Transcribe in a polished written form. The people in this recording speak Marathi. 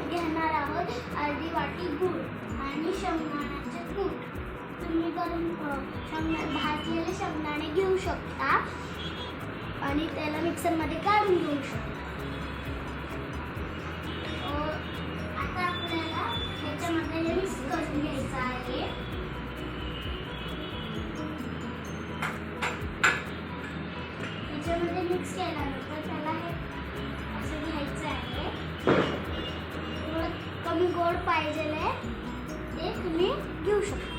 घेणार आहोत अर्धी वाटी गूळ आणि शेंगदाण्याचे कूट. तुम्ही भाजलेले शेंगदाणे घेऊ शकता आणि त्याला मिक्सरमध्ये काढून घेऊ शकता. आता आपल्याला याच्यामध्ये मिक्स करून घ्यायचं आहे. याच्यामध्ये मिक्स केल्यानंतर त्याला हे असं घ्यायचं आहे. कमी गोड पाहिजे ते तुम्ही घेऊ शकता.